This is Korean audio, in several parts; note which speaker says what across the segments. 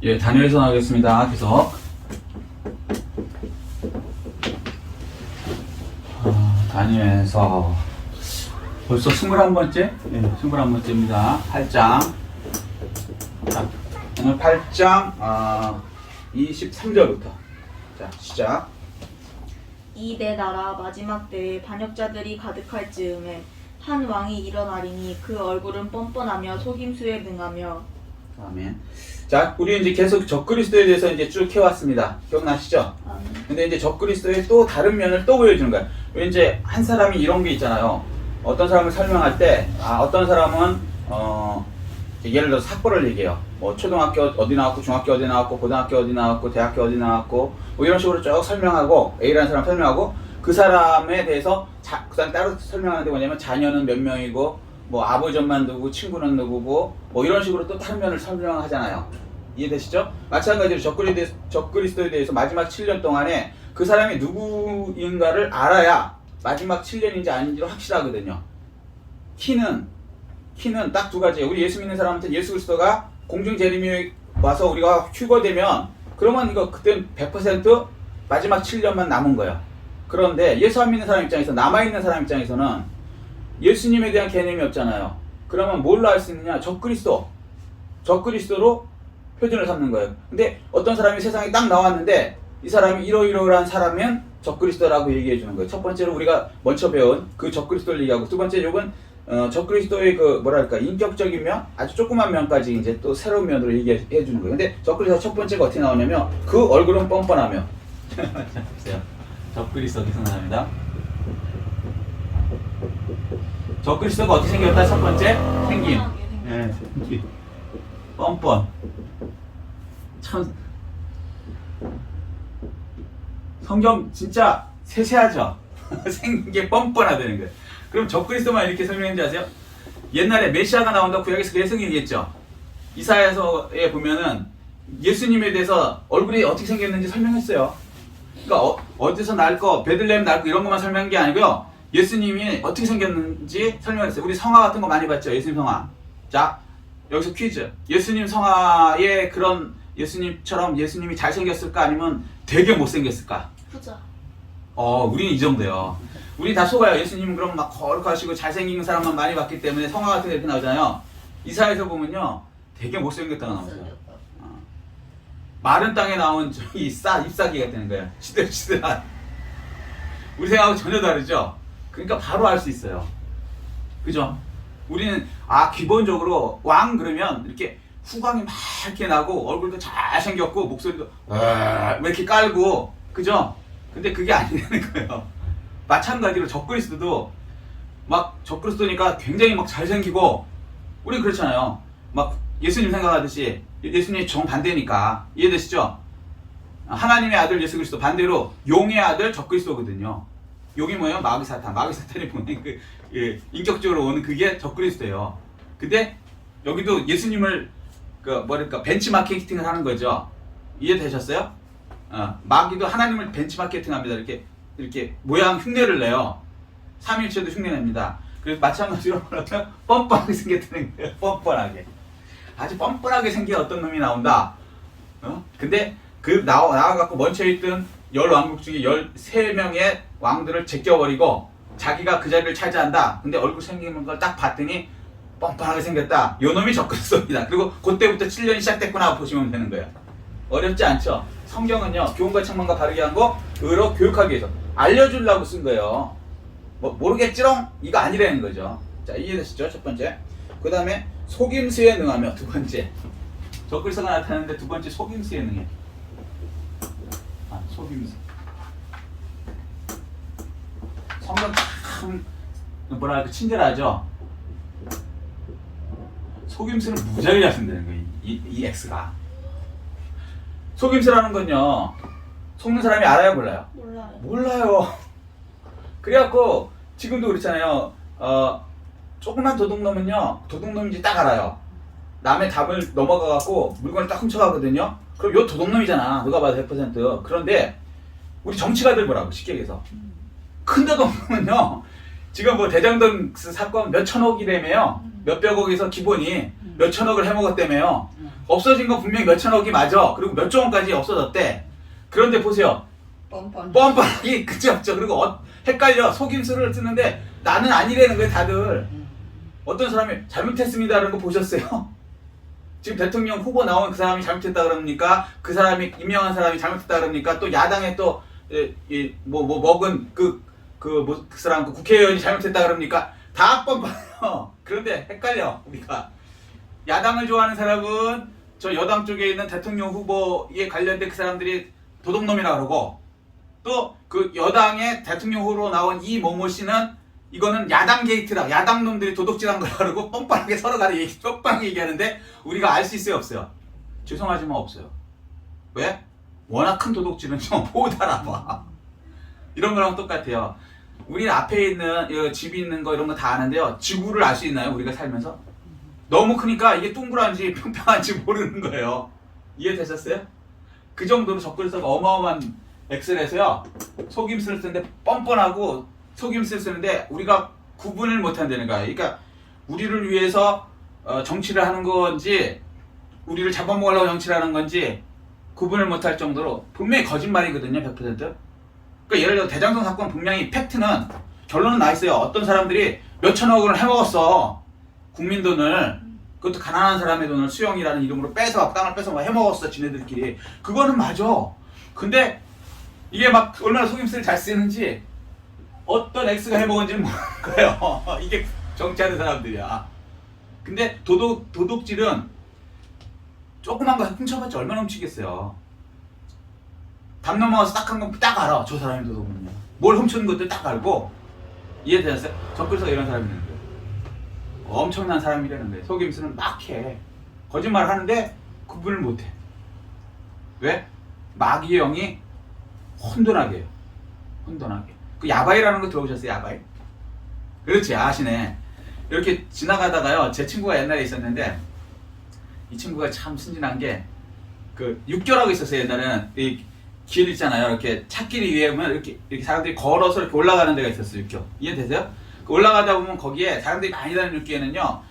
Speaker 1: 예, 단위에서 나오겠습니다. 계속. 단위에서 벌써 21번째? 예, 21번째입니다. 8장. 자, 오늘 8장 23절부터. 자, 시작.
Speaker 2: 이 내 나라 마지막 때에 반역자들이 가득할 즈음에 한 왕이 일어나리니 그 얼굴은 뻔뻔하며 속임수에 능하며.
Speaker 1: 아멘. 자, 우리 이제 계속 적그리스도에 대해서 이제 쭉 해왔습니다. 기억나시죠? 근데 이제 적그리스도의 또 다른 면을 또 보여주는 거예요. 왜 이제 한 사람이 이런 게 있잖아요. 어떤 사람을 설명할 때, 어떤 사람은, 예를 들어서 학벌을 얘기해요. 뭐, 초등학교 어디 나왔고, 중학교 어디 나왔고, 고등학교 어디 나왔고, 대학교 어디 나왔고, 뭐 이런 식으로 쭉 설명하고, A라는 사람 설명하고, 그 사람에 대해서 그 사람 따로 설명하는데 뭐냐면, 자녀는 몇 명이고, 뭐 아버지 엄마는 누구고 친구는 누구고 뭐 이런 식으로 또 다른 면을 설명하잖아요. 이해되시죠? 마찬가지로 적그리스도에 대해서 마지막 7년 동안에 그 사람이 누구인가를 알아야 마지막 7년인지 아닌지를 확실하거든요. 키는 딱 두 가지예요. 우리 예수 믿는 사람한테 예수 그리스도가 공중 재림이 와서 우리가 휴거되면 그러면 이거 그땐 100% 마지막 7년만 남은 거예요. 그런데 예수 안 믿는 사람 입장에서 남아있는 사람 입장에서는 예수님에 대한 개념이 없잖아요. 그러면 뭘로 알 수 있느냐? 적그리스도로 표준을 삼는 거예요. 근데 어떤 사람이 세상에 딱 나왔는데 이 사람이 이러이러한 사람은 적그리스도라고 얘기해 주는 거예요. 첫 번째로 우리가 먼저 배운 그 적그리스도를 얘기하고, 두 번째 요건 적그리스도의 그 뭐랄까 인격적인 면, 아주 조그만 면까지 이제 또 새로운 면으로 얘기해 주는 거예요. 근데 적그리스도 첫 번째가 어떻게 나오냐면 그 얼굴은 뻔뻔하며. 자, 보세요. 적그리스도 어디서 나옵니다. 적그리스도가 어떻게 생겼다? 첫 번째 생김. 예, 생김. 뻔뻔. 참 성경 진짜 세세하죠. 생긴 게 뻔뻔하다는 거예요. 그럼 적그리스도만 이렇게 설명했는지 아세요? 옛날에 메시아가 나온다 구약에서 계속 얘기했죠. 이사야서에 보면은 예수님에 대해서 얼굴이 어떻게 생겼는지 설명했어요. 그러니까 어디서 날 거, 베들레헴 날 거 이런 것만 설명한 게 아니고요. 예수님이 어떻게 생겼는지 설명했어요. 우리 성화 같은 거 많이 봤죠? 예수님 성화. 자, 여기서 퀴즈. 예수님 성화에 그런 예수님처럼 예수님이 잘생겼을까? 아니면 되게 못생겼을까?
Speaker 2: 후자.
Speaker 1: 우리는 이 정도요. 우리 다 속아요. 예수님은 그럼 막 거룩하시고 잘생긴 사람만 많이 봤기 때문에 성화 같은 데 이렇게 나오잖아요. 이사야에서 보면요. 되게 못생겼다가 나오죠. 마른 땅에 나온 잎사귀가 되는 거예요. 시들시들한. 우리 생각하고 전혀 다르죠? 그러니까 바로 알 수 있어요. 그죠? 우리는 기본적으로 왕 그러면 이렇게 후광이 막 이렇게 나고 얼굴도 잘생겼고 목소리도 왜 이렇게 깔고, 그죠? 근데 그게 아니라는 거예요. 마찬가지로 적그리스도도 막 적그리스도니까 굉장히 막 잘생기고, 우린 그렇잖아요. 막 예수님 생각하듯이 예수님이 정반대니까. 이해되시죠? 하나님의 아들 예수 그리스도, 반대로 용의 아들 적그리스도거든요. 용이 뭐예요? 마귀 사탄이 보낸 인격적으로 오는 그게 적그리스도예요. 근데 여기도 예수님을 벤치마케팅을 하는 거죠. 이해되셨어요? 마귀도 하나님을 벤치마케팅합니다. 이렇게 모양 흉내를 내요. 삼일체도 흉내냅니다. 그래서 마찬가지로 뭐라면 뻔뻔하게 생겼다는 거예요. 뻔뻔하게. 아주 뻔뻔하게 생긴 어떤 놈이 나온다. 근데 나와갖고 멈춰있던 10왕국 중에 13명의 왕들을 제껴버리고 자기가 그 자리를 차지한다. 근데 얼굴 생기는 걸 딱 봤더니 뻔뻔하게 생겼다. 요 놈이 적그리스도입니다. 그리고 그때부터 7년이 시작됐구나 보시면 되는 거예요. 어렵지 않죠? 성경은요, 교훈과 책망과 바르게 한 거 의로 교육하기 위해서 알려주려고 쓴 거예요. 뭐 모르겠지롱? 이거 아니라는 거죠. 자, 이해되시죠? 첫 번째. 그 다음에 속임수에 능하며, 두 번째. 적그리스도가 나타나는데 두 번째 속임수에 능해. 속임수. 성경 참 뭐랄까 친절하죠. 속임수는 무지하게 잘 쓴다는 거예요. 이 X가. 속임수라는 건요, 속는 사람이 알아요, 몰라요? 몰라요. 그래갖고 지금도 그렇잖아요. 조그만 도둑놈은요, 도둑놈인지 딱 알아요. 남의 답을 넘어가갖고 물건을 딱 훔쳐가거든요. 그럼 요 도둑놈이잖아. 누가 봐도 100%. 그런데 우리 정치가들 보라고, 쉽게 얘기해서. 큰 도둑놈은요, 지금 뭐 대장동 사건 몇 천억이라며요. 몇백억에서 기본이 몇 천억을 해먹었다며요. 없어진 거 분명히 몇 천억이 맞아. 그리고 몇 조 원까지 없어졌대. 그런데 보세요. 뻔뻔하게 그치 없죠. 그리고 헷갈려. 속임수를 쓰는데 나는 아니라는 거예요 다들. 어떤 사람이 잘못했습니다라는 거 보셨어요? 지금 대통령 후보 나온 그 사람이 잘못했다 그럽니까? 그 사람이 임명한 사람이 잘못했다 그럽니까? 또 야당에 또 먹은 그 사람 그 국회의원이 잘못했다 그럽니까? 다 뻔뻔해요. 그런데 헷갈려 우리가. 야당을 좋아하는 사람은 저 여당 쪽에 있는 대통령 후보에 관련된 그 사람들이 도둑놈이라 그러고, 또 그 여당의 대통령 후보로 나온 이 모모 씨는 이거는 야당 게이트라, 야당 놈들이 도둑질한 거라 그러고 뻔뻔하게 서로 간에 뻔뻔하게 얘기하는데 우리가 알 수 있어요 없어요? 죄송하지만 없어요. 왜? 워낙 큰 도둑질은 좀 못 알아봐. 이런 거랑 똑같아요. 우리 앞에 있는 집이 있는 거 이런 거 다 아는데요. 지구를 알 수 있나요? 우리가 살면서? 너무 크니까 이게 둥그란지 평평한지 모르는 거예요. 이해되셨어요? 그 정도로 접근서가 어마어마한 엑셀에서요. 속임수를 쓰는데 뻔뻔하고 속임수를 쓰는데 우리가 구분을 못한다는 거예요. 그러니까 우리를 위해서 정치를 하는 건지 우리를 잡아먹으려고 정치를 하는 건지 구분을 못할 정도로 분명히 거짓말이거든요. 100%. 그러니까 예를 들어 대장동 사건 분명히 팩트는 결론은 나 있어요. 어떤 사람들이 몇 천억을 해먹었어. 국민 돈을. 그것도 가난한 사람의 돈을 수영이라는 이름으로 땅을 뺏어 해먹었어. 지네들끼리. 그거는 맞아. 근데 이게 막 얼마나 속임수를 잘 쓰는지 어떤 X가 해먹은지는 모르는 거예요. 이게 정치하는 사람들이야. 근데 도둑질은 조그만 거 훔쳐봤자 얼마나 훔치겠어요. 담 넘어가서 딱 한 건 딱 알아. 저 사람이 도둑이냐. 뭘 훔치는 것도 딱 알고. 이해되셨어요? 접근서가 이런 사람이 있는 거예요. 엄청난 사람이라는 거예요. 속임수는 막 해. 거짓말을 하는데 구분을 못 해. 왜? 마귀의 영이 혼돈하게 해요. 혼돈하게. 그 야바이라는 거 들어보셨어요? 야바이? 그렇지, 아시네. 이렇게 지나가다가요, 제 친구가 옛날에 있었는데 이 친구가 참 순진한 게 그 육교라고 있었어요. 옛날에는 이 길 있잖아요. 이렇게 찾길 위에 보면 이렇게 사람들이 걸어서 이렇게 올라가는 데가 있었어요. 육교. 이해되세요? 그 올라가다 보면 거기에 사람들이 많이 다니는 육교에는요,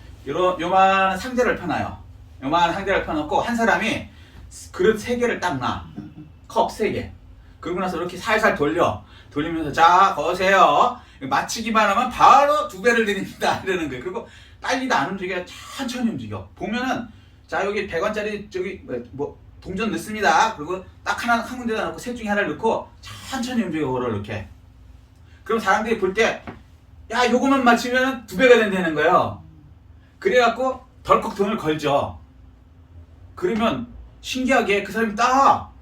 Speaker 1: 요만한 상자를 펴놔요. 요만한 상자를 펴놓고 한 사람이 그릇 3개를 딱 놔. 컵 3개. 그러고 나서 이렇게 살살 돌리면서 자 거세요. 마치기만 하면 바로 2배를 드립니다. 이러는 거예요. 그리고 빨리도 안 움직여요. 천천히 움직여. 보면은 자 여기 100원짜리 저기 뭐 동전 넣습니다. 그리고 딱 한 군데다 넣고 셋 중에 하나를 넣고 천천히 움직여 그걸 이렇게. 그럼 사람들이 볼 때 야 요거만 맞추면 2배가 된다는 거예요. 그래갖고 덜컥 돈을 걸죠. 그러면 신기하게 그 사람이 딱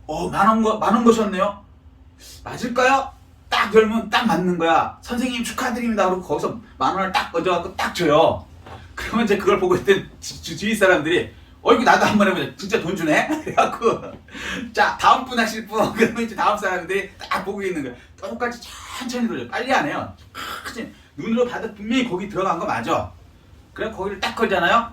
Speaker 1: 만원 거셨네요. 맞을까요? 딱 열면 딱 맞는 거야. 선생님 축하드립니다. 그러고 거기서 만원을 딱 얹어갖고 딱 줘요. 그러면 이제 그걸 보고 있던 주위 사람들이 이거 나도 한번 해보자. 진짜 돈 주네? 그래갖고 자 다음 분 하실 분. 그러면 이제 다음 사람들이 딱 보고 있는 거야. 똑같이 천천히 돌려. 빨리 안 해요. 눈으로 봐도 분명히 거기 들어간 거 맞아. 그래 거기를 딱 걸잖아요.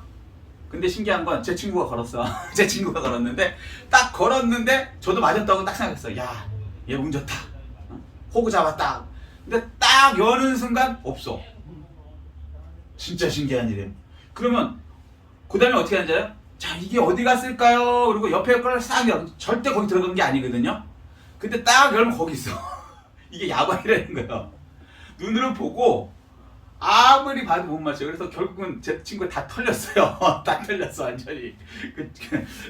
Speaker 1: 근데 신기한 건 제 친구가 걸었어. 제 친구가 걸었는데 딱 걸었는데 저도 맞았다고 딱 생각했어. 야, 얘 운 좋다. 호구 잡았다. 근데 딱 여는 순간 없어. 진짜 신기한 일이에요. 그러면 그 다음에 어떻게 하는지 자 이게 어디 갔을까요? 그리고 옆에 걸 싹 열. 절대 거기 들어간 게 아니거든요. 근데 딱 열면 거기 있어. 이게 야바이라는 거예요. 눈으로 보고 아무리 봐도 못 맞춰요. 그래서 결국은 제 친구가 다 털렸어요. 다 털렸어 완전히.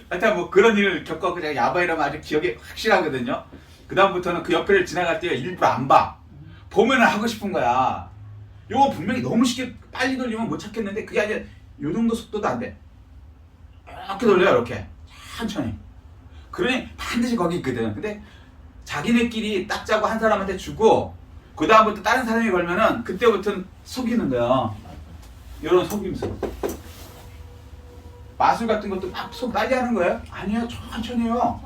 Speaker 1: 하여튼 뭐 그런 일을 겪었고 제가 야바이라면 아주 기억이 확실하거든요. 그 다음부터는 그 옆에를 지나갈 때 일부러 안 봐. 보면은 하고 싶은 거야. 요거 분명히 너무 쉽게 빨리 돌리면 못 찾겠는데 그게 아니라 요 정도 속도도 안 돼. 이렇게 돌려요 이렇게 천천히. 그러니 반드시 거기 있거든. 근데 자기네끼리 딱 짜고 한 사람한테 주고 그 다음부터 다른 사람이 걸면은 그때부터는 속이는 거야. 이런 속임수. 마술 같은 것도 막 속 빨리 하는 거예요? 아니요, 천천히 해요.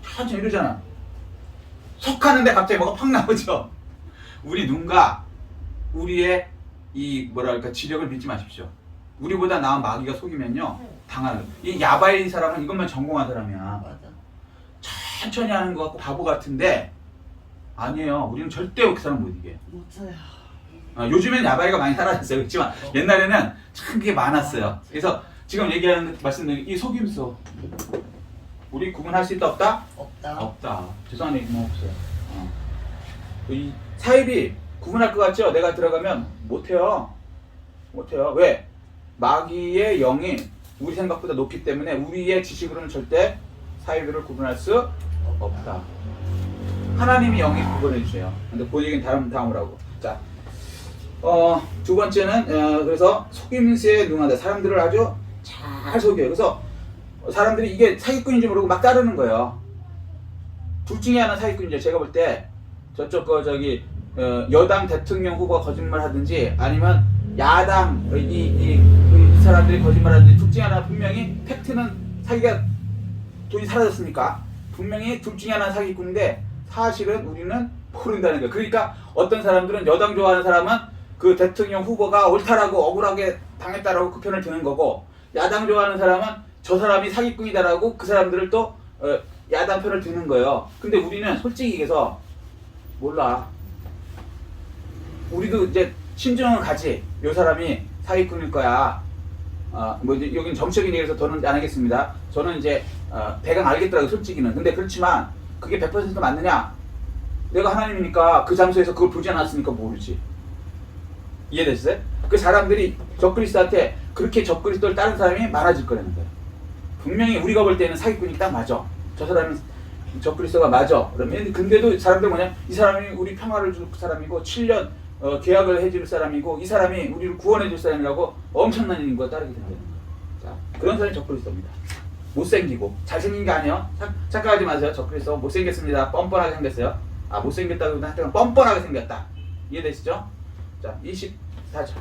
Speaker 1: 천천히 이러잖아. 속하는데 갑자기 뭐가 팍 나오죠. 우리 눈과 우리의 이 뭐랄까 지력을 믿지 마십시오. 우리보다 나은 마귀가 속이면요 당하는 거예요. 이 야바이 사람은 이것만 전공한 사람이야.
Speaker 3: 맞아.
Speaker 1: 천천히 하는 것 같고 바보 같은데 아니에요. 우리는 절대 그 사람 못 이겨.
Speaker 3: 못해요.
Speaker 1: 요즘엔 야바이가 많이 사라졌어요. 그렇지만 옛날에는 참 그게 많았어요. 그래서 지금 얘기하는 말씀드린 이 속임수 우리 구분할 수 있다 없다?
Speaker 3: 없다.
Speaker 1: 없다. 죄송한 얘기 뭐 없어요. 이 사입이 구분할 것 같죠? 내가 들어가면 못해요. 못해요. 왜? 마귀의 영이 우리 생각보다 높기 때문에 우리의 지식으로는 절대 사이비를 구분할 수 없다. 하나님이 영이 구분해 주세요. 근데 그 얘기는 다음으로 하고. 자, 두 번째는 그래서 속임수에 능하다. 사람들을 아주 잘 속여요. 그래서 사람들이 이게 사기꾼인지 모르고 막 따르는 거예요. 둘 중에 하나 사기꾼이죠. 제가 볼 때 저쪽 여당 대통령 후보가 거짓말 하든지 아니면 야당 이 사람들이 거짓말 하든지 둘 중에 하나 분명히 팩트는 사기가 돈이 사라졌으니까 분명히 둘 중에 하나 사기꾼인데 사실은 우리는 모른다는 거예요. 그러니까 어떤 사람들은 여당 좋아하는 사람은 그 대통령 후보가 옳다라고 억울하게 당했다라고 그 편을 드는 거고 야당 좋아하는 사람은 저 사람이 사기꾼이다라고 그 사람들을 또 야당 편을 드는 거예요. 근데 우리는 솔직히 얘기해서 몰라. 우리도 이제 신중을 가지. 요 사람이 사기꾼일 거야. 뭐 이제 여기는 정치적인 얘기라서 더는 안 하겠습니다. 저는 이제 대강 알겠더라고요. 솔직히는. 근데 그렇지만 그게 100% 맞느냐? 내가 하나님이니까 그 장소에서 그걸 보지 않았으니까 모르지. 이해됐어요? 그 사람들이 적그리스도한테 그렇게 적그리스도를 따른 사람이 많아질 거라는 거예요. 분명히 우리가 볼 때는 사기꾼이 딱 맞아. 저 사람이 적그리스도가 맞아. 그러면 근데도 사람들 뭐냐? 이 사람이 우리 평화를 줄 사람이고 7년 계약을 해줄 사람이고 이 사람이 우리를 구원해 줄 사람이라고 엄청난 인과 따르게 된다는 거예요. 자, 그런 사람이 적그리스도입니다. 못생기고 잘생긴 게 아니에요. 착각하지 마세요. 적그리스도 못생겼습니다. 뻔뻔하게 생겼어요. 못생겼다고 하여튼 뻔뻔하게 생겼다. 이해되시죠? 자, 24절.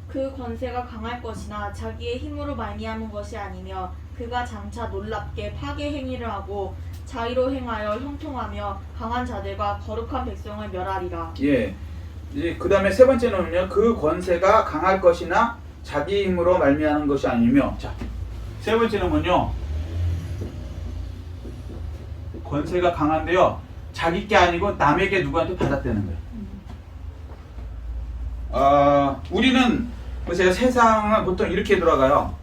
Speaker 2: 그 권세가 강할 것이나 자기의 힘으로 말미암은 것이 아니며 그가 장차 놀랍게 파괴 행위를 하고 자의로 행하여 형통하며 강한 자들과 거룩한 백성을 멸하리라.
Speaker 1: 예. 이제 그 다음에 세 번째는요. 그 권세가 강할 것이나 자기 힘으로 말미암은 것이 아니며. 자, 세 번째는 뭐요? 권세가 강한데요. 자기 게 아니고 남에게 누구한테 받았다는 거예요. 우리는 보세요. 세상은 보통 이렇게 돌아가요.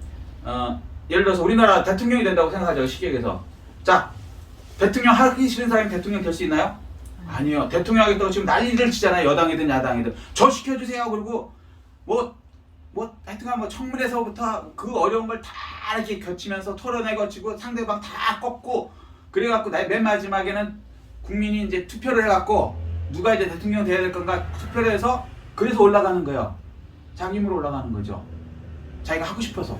Speaker 1: 예를 들어서 우리나라 대통령이 된다고 생각하죠. 시계에서. 자, 대통령 하기 싫은 사람이 대통령 될 수 있나요? 아니요. 대통령 하겠다고 지금 난리를 치잖아요. 여당이든 야당이든. 저 시켜주세요. 그리고 하여튼간 청문회에서부터 그 어려운 걸 다 이렇게 거치면서 토론회 거치고 상대방 다 꺾고 그래갖고 맨 마지막에는 국민이 이제 투표를 해갖고 누가 이제 대통령 돼야 될 건가 투표를 해서 그래서 올라가는 거예요. 자기 힘으로 올라가는 거죠. 자기가 하고 싶어서.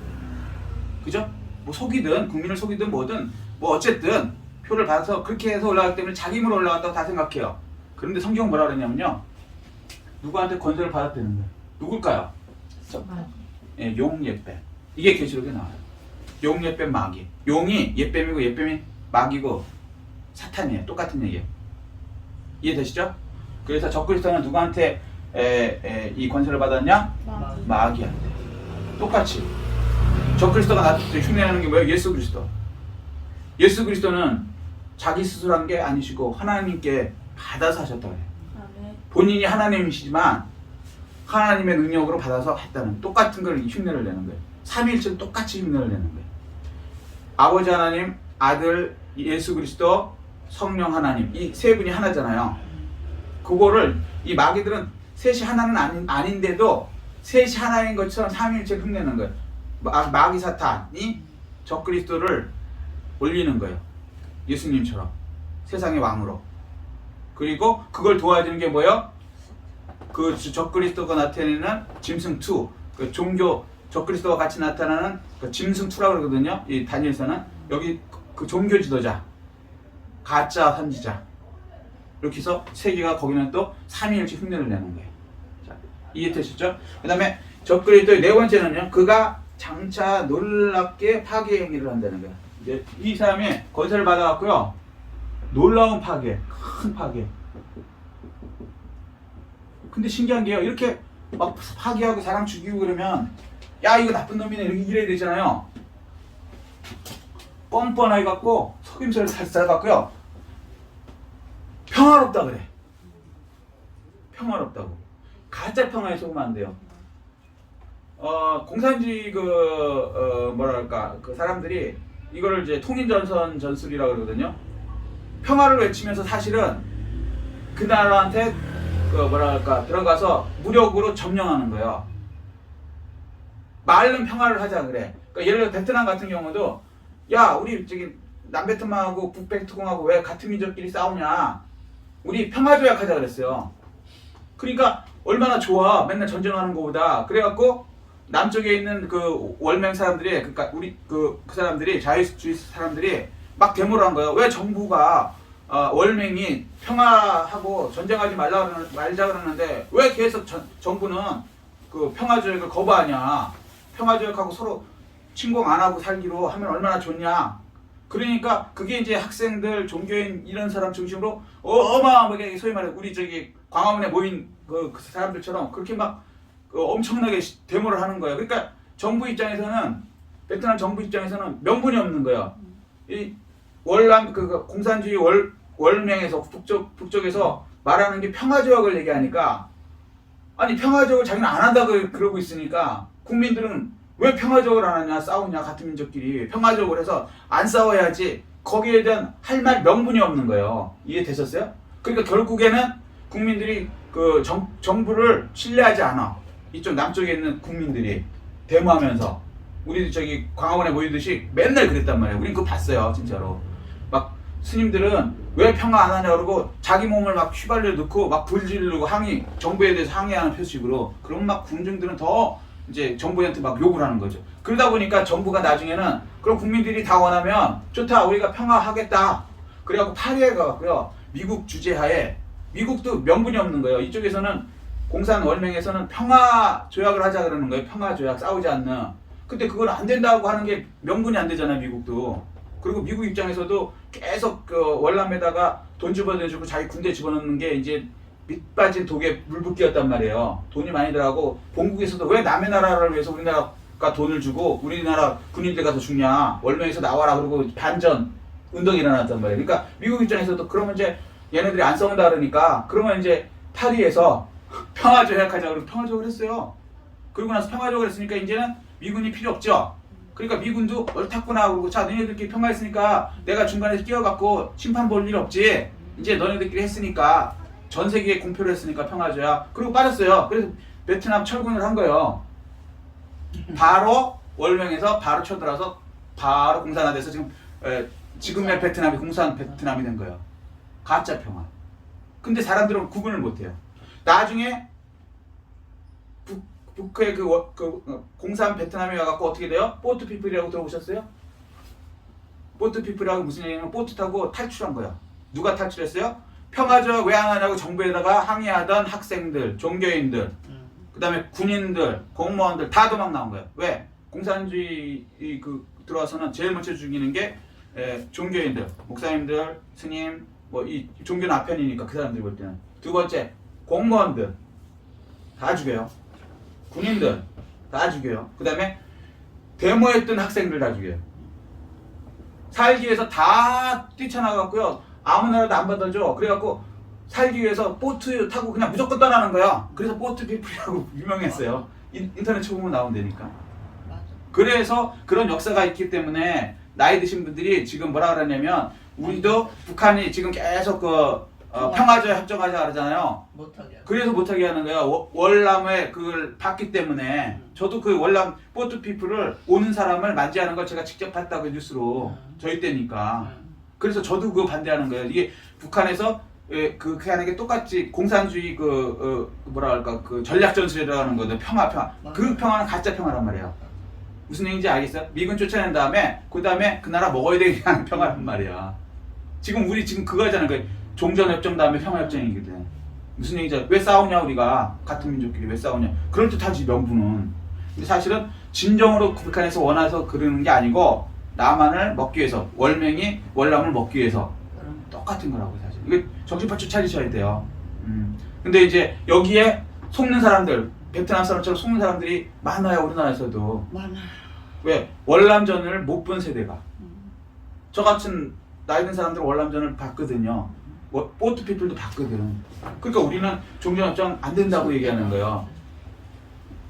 Speaker 1: 그죠? 뭐 속이든 국민을 속이든 뭐든 뭐 어쨌든 표를 받아서 그렇게 해서 올라가기 때문에 자기 힘으로 올라갔다고 다 생각해요. 그런데 성경은 뭐라 그러냐면요. 누구한테 권세를 받았다는 거예요. 누굴까요? 예, 용, 옅뱀. 이게 계시록에 나와요. 용, 옅뱀, 마귀. 용이 옅뱀이고 옅뱀이 마귀고 사탄이에요. 똑같은 얘기예요. 이해되시죠? 그래서 적그리스도는 누구한테 이 권세를 받았냐? 마귀한테. 똑같이. 적그리스도가 나한테 흉내내는 게 뭐예요? 예수 그리스도. 예수 그리스도는 자기 스스로 한 게 아니시고 하나님께 받아서 하셨다고 해요. 본인이 하나님이시지만 하나님의 능력으로 받아서 했다는 똑같은 걸 흉내를 내는 거예요. 삼위일체는 똑같이 흉내를 내는 거예요. 아버지 하나님, 아들 예수 그리스도, 성령 하나님 이 세 분이 하나잖아요. 그거를 이 마귀들은 셋이 하나는 아닌데도 셋이 하나인 것처럼 삼위일체를 흉내내는 거예요. 마귀 사탄이 적그리스도를 올리는 거예요. 예수님처럼 세상의 왕으로. 그리고 그걸 도와주는 게 뭐예요? 그 적그리스도가 나타내는 짐승2, 그 종교 적그리스도와 같이 나타나는 그 짐승2라고 그러거든요. 이 다니엘서는 여기 그 종교 지도자, 가짜 선지자 이렇게 해서 세계가 거기는 또 삼위일체 흉내를 내는 거예요. 자, 이해되셨죠? 그 다음에 적그리스도의 네 번째는요. 그가 장차 놀랍게 파괴 행위를 한다는 거예요. 이제 이 사람이 권세를 받아갖고요. 놀라운 파괴, 큰 파괴. 근데 신기한 게요. 이렇게 막 파괴하고 사람 죽이고 그러면 야 이거 나쁜 놈이네 이렇게 이래야 되잖아요. 뻔뻔하게 갖고 속임수를 잘 갖고요. 평화롭다 그래. 평화롭다고. 가짜 평화에 속으면 안 돼요. 공산주의 뭐랄까 그 사람들이 이거를 이제 통일전선 전술이라고 그러거든요. 평화를 외치면서 사실은 그 나라한테 뭐랄까 들어가서 무력으로 점령하는 거예요. 말은 평화를 하자 그래. 그러니까 예를 들어 베트남 같은 경우도 야 우리 저기 남베트남하고 북베트콩하고 왜 같은 민족끼리 싸우냐? 우리 평화조약하자 그랬어요. 그러니까 얼마나 좋아 맨날 전쟁하는 거보다. 그래갖고 남쪽에 있는 그 월맹 사람들이 그러니까 우리 그 사람들이 자유주의 사람들이 막 데모를 한 거예요. 왜 정부가 월맹이 평화하고 전쟁하지 말자 그러는데 왜 계속 정부는 그 평화조약을 거부하냐? 평화조약하고 서로 침공 안 하고 살기로 하면 얼마나 좋냐? 그러니까 그게 이제 학생들, 종교인 이런 사람 중심으로 어마어마하게 소위 말해 우리 저기 광화문에 모인 그 사람들처럼 그렇게 막 엄청나게 데모를 하는 거예요. 그러니까 정부 입장에서는 베트남 정부 입장에서는 명분이 없는 거예요. 이 월남 그 공산주의 월명에서 북쪽에서 말하는 게 평화조약을 얘기하니까 아니 평화조약을 자기는 안 한다고 그러고 있으니까 국민들은 왜 평화조약을 안 하냐 싸우냐 같은 민족끼리 평화조약을 해서 안 싸워야지 거기에 대한 할 말 명분이 없는 거예요. 이해되셨어요? 그러니까 결국에는 국민들이 그 정부를 신뢰하지 않아. 이쪽 남쪽에 있는 국민들이 데모하면서 우리 저기 광화문에 모이듯이 맨날 그랬단 말이에요. 우린 그거 봤어요, 진짜로. 막 스님들은 왜 평화 안 하냐 그러고 자기 몸을 막 휘발유 넣고 막 불 지르고 정부에 대해서 항의하는 표식으로. 그럼 막 군중들은 더 이제 정부한테 막 욕을 하는 거죠. 그러다 보니까 정부가 나중에는 그럼 국민들이 다 원하면 좋다, 우리가 평화하겠다. 그래갖고 파리에 가고요. 미국 주재하에 미국도 명분이 없는 거예요. 이쪽에서는 공산 월맹에서는 평화 조약을 하자 그러는 거예요. 평화 조약 싸우지 않는. 근데 그건 안 된다고 하는 게 명분이 안 되잖아요, 미국도. 그리고 미국 입장에서도 계속 그 월남에다가 돈 집어내주고 자기 군대 집어넣는 게 이제 밑빠진 독에 물붓기였단 말이에요. 돈이 많이 들어가고 본국에서도 왜 남의 나라를 위해서 우리나라가 돈을 주고 우리나라 군인들 가서 죽냐? 월명에서 나와라 그러고 반전 운동이 일어났단 말이에요. 그러니까 미국 입장에서도 그러면 이제 얘네들이 안 싸운다 그러니까 그러면 이제 파리에서 평화조약하자 그러고 평화조약을 했어요. 그러고 나서 평화조약을 했으니까 이제는 미군이 필요 없죠. 그러니까 미군도 옳았구나 그러고 자 너네들끼리 평화했으니까 내가 중간에 끼어갖고 심판 볼 일 없지. 이제 너네들끼리 했으니까 전 세계에 공표를 했으니까 평화조약. 그리고 빠졌어요. 그래서 베트남 철군을 한 거예요. 바로 월명에서 바로 쳐들어서 바로 공산화돼서 지금의 베트남이 공산 베트남이 된 거예요. 가짜 평화. 근데 사람들은 구분을 못해요. 나중에 북의 공산 베트남에 와갖고 어떻게 돼요? 보트 피플이라고 들어보셨어요? 보트 피플이라고 무슨 얘기냐면 보트 타고 탈출한 거야. 누가 탈출했어요? 평화조약 왜 안 하냐고 정부에다가 항의하던 학생들, 종교인들, 그 다음에 군인들, 공무원들 다 도망 나온 거예요. 왜? 공산주의 들어와서는 제일 먼저 죽이는 게 종교인들, 목사님들, 스님, 뭐 이 종교는 아편이니까 그 사람들 볼 때는. 두 번째, 공무원들 다 죽여요. 군인들 다 죽여요. 그 다음에 데모했던 학생들 다 죽여요. 살기 위해서 다 뛰쳐나갔고요. 아무 나라도 안 받아줘. 그래갖고 살기 위해서 보트 타고 그냥 무조건 떠나는 거야. 그래서 보트 피플이라고 유명했어요. 인터넷 쳐보면 나온다니까. 그래서 그런 역사가 있기 때문에 나이 드신 분들이 지금 뭐라 그러냐면 우리도 북한이 지금 계속 평화조약 협정하자 그러잖아요.
Speaker 3: 못하게.
Speaker 1: 그래서 못하게 하는 거야. 월남에 그걸 봤기 때문에. 저도 그 월남 보트 피플을 오는 사람을 맞이하는 걸 제가 직접 봤다고 뉴스로. 저희 때니까. 그래서 저도 그거 반대하는 거예요. 이게 북한에서 그렇게 하는 게 똑같이 공산주의 뭐라 할까 그 전략 전술이라고 하는 거든 평화. 그 평화는 가짜 평화란 말이에요. 무슨 얘기인지 알겠어요? 미군 쫓아낸 다음에 그 다음에 그 나라 먹어야 되게 하는 평화란 말이야. 우리 지금 그거 하잖아요. 그 종전협정 다음에 평화협정이거든. 무슨 얘기죠? 왜 싸우냐 우리가 같은 민족끼리 왜 싸우냐? 그럴 듯하지 명분은. 근데 사실은 진정으로 북한에서 원해서 그러는 게 아니고 남한을 먹기 위해서 월맹이 월남을 먹기 위해서 똑같은 거라고 사실. 이게 정신바짝 차리셔야 돼요. 근데 이제 여기에 속는 사람들, 베트남 사람처럼 속는 사람들이 많아요 우리나라에서도.
Speaker 3: 많아.
Speaker 1: 왜? 월남전을 못 본 세대가. 저 같은 나이 든 사람들은 월남전을 봤거든요. 뭐 보트 피플도 봤거든. 그러니까 우리는 종전협정 안 된다고 얘기하는 거예요.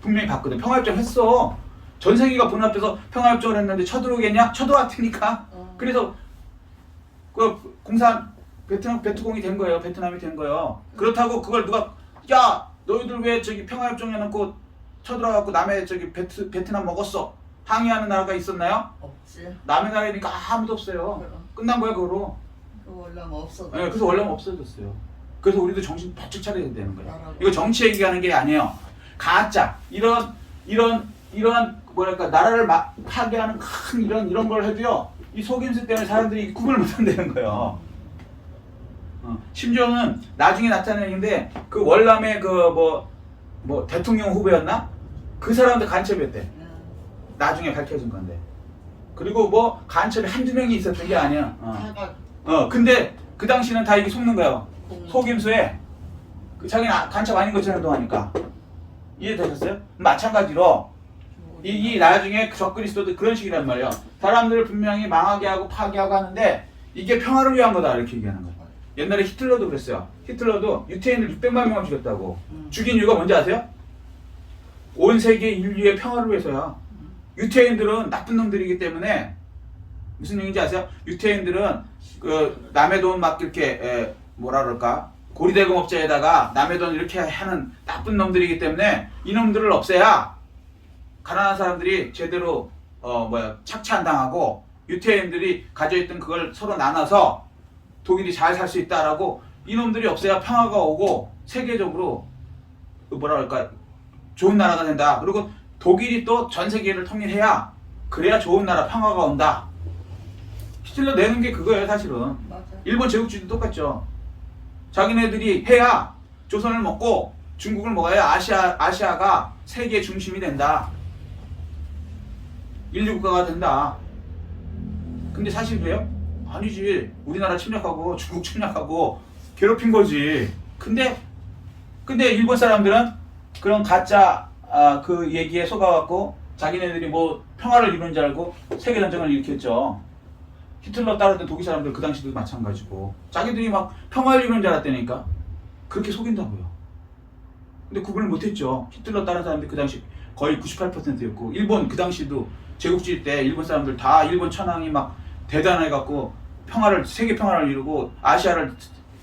Speaker 1: 분명히 봤거든. 평화협정 했어. 전 세계가 본 앞에서 평화협정을 했는데 쳐들어오겠냐? 쳐들어왔으니까. 그래서 그 공산 베트공이 된 거예요. 베트남이 된 거예요. 그렇다고 그걸 누가 야 너희들 왜 저기 평화협정 해놓고 쳐들어가고 남의 저기 베트남 먹었어? 항의하는 나라가 있었나요?
Speaker 3: 없지.
Speaker 1: 남의 나라니까 아무도 없어요. 끝난 거야 그거로.
Speaker 3: 그 원래 없어.
Speaker 1: 네, 그래서 원래는 없어졌어요. 그래서 우리도 정신 바짝 차려야 되는 거예요.
Speaker 3: 나라고.
Speaker 1: 이거 정치 얘기하는 게 아니에요. 가짜 이런 뭐랄까 나라를 파괴하는 큰 이런 걸 해도요. 이 속임수 때문에 사람들이 구분을 못 한다는 거예요. 심지어는 나중에 나타나는 얘기인데 그 월남의 그 뭐 대통령 후보였나? 그 사람도 간첩이었대. 나중에 밝혀진 건데. 그리고 뭐 간첩이 한두 명이 있었던 게 아니야. 근데 그 당시는 다 이게 속는 거예요. 속임수에 그 자기는 간첩 아닌 것처럼 행동하니까. 이해되셨어요? 마찬가지로 이 나중에 적그리스도도 그런 식이란 말이에요. 사람들을 분명히 망하게 하고 파괴하고 하는데 이게 평화를 위한 거다 이렇게 얘기하는 거예요. 옛날에 히틀러도 그랬어요. 히틀러도 유태인을 600만 명을 죽였다고. 죽인 이유가 뭔지 아세요? 온 세계 인류의 평화를 위해서야. 유태인들은 나쁜 놈들이기 때문에 무슨 얘기인지 아세요? 유태인들은 그 남의 돈 막 이렇게 뭐라 그럴까? 고리대금업자에다가 남의 돈 이렇게 하는 나쁜 놈들이기 때문에 이놈들을 없애야 가난한 사람들이 제대로 착취 안 당하고 유태인들이 가져있던 그걸 서로 나눠서 독일이 잘 살 수 있다라고 이놈들이 없애야 평화가 오고 세계적으로 뭐라 그럴까? 좋은 나라가 된다. 그리고 독일이 또 전 세계를 통일해야 그래야 좋은 나라 평화가 온다. 히틀러 내는 게 그거예요 사실은.
Speaker 3: 맞아.
Speaker 1: 일본 제국주의도 똑같죠. 자기네들이 해야 조선을 먹고 중국을 먹어야 아시아가 세계 중심이 된다. 인류 국가가 된다. 근데 사실 그래요? 아니지. 우리나라 침략하고 중국 침략하고 괴롭힌 거지. 근데 일본 사람들은 그런 가짜 그 얘기에 속아갖고 자기네들이 뭐 평화를 이루는 줄 알고 세계전쟁을 일으켰죠. 히틀러 따르던 독일 사람들 그 당시도 마찬가지고 자기들이 막 평화를 이루는 줄 알았다니까. 그렇게 속인다고요. 근데 구분을 못했죠. 히틀러 따른 사람들이 그 당시 거의 98%였고 일본 그 당시도 제국주의 때 일본 사람들 다 일본 천황이 막 대단해갖고 세계 평화를 이루고 아시아를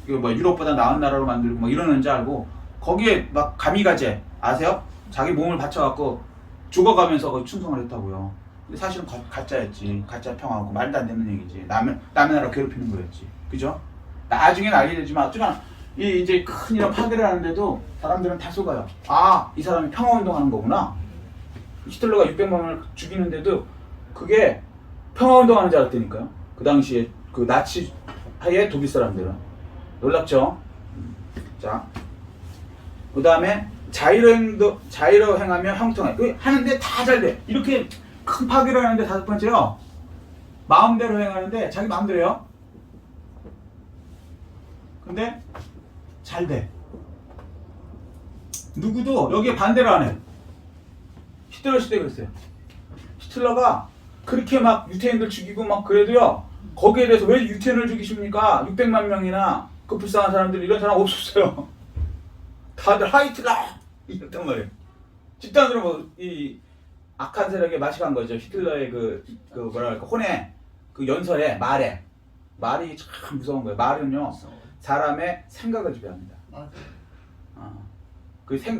Speaker 1: 유럽보다 나은 나라로 만들고 막 이러는 줄 알고 거기에 막 가미가제 아세요? 자기 몸을 바쳐갖고 죽어가면서 충성을 했다고요. 근데 사실은 가짜였지. 가짜 평화고 말도 안 되는 얘기지. 남의 나라 괴롭히는 거였지. 그죠? 나중에는 알게 되지만 어쩌면 이제 큰 이런 파괴를 하는데도 사람들은 다 속아요. 아, 이 사람이 평화운동하는 거구나. 히틀러가 600만을 죽이는데도 그게 평화운동하는 줄 알았다니까요. 그 당시에 그 나치 하에 독일 사람들은. 놀랍죠? 자, 그 다음에 자유로 행하며 형통해. 하는데 다 잘 돼. 이렇게 큰 파괴를 하는데 다섯 번째요. 마음대로 행하는데 자기 마음대로 해요. 근데 잘 돼. 누구도 여기에 반대를 안 해. 히틀러 시대 그랬어요. 히틀러가 그렇게 막 유태인들 죽이고 막 그래도요. 거기에 대해서 왜 유태인을 죽이십니까? 600만 명이나 그 불쌍한 사람들 이런 사람 없었어요. 다들 하이틀러 이랬단 말이에요. 집단으로 이 악한 세력에 맛이 간 거죠. 히틀러의 그 뭐랄까 혼의 그 연설에 말이 참 무서운 거예요. 말은요 사람의 생각을 지배합니다.
Speaker 3: 맞아.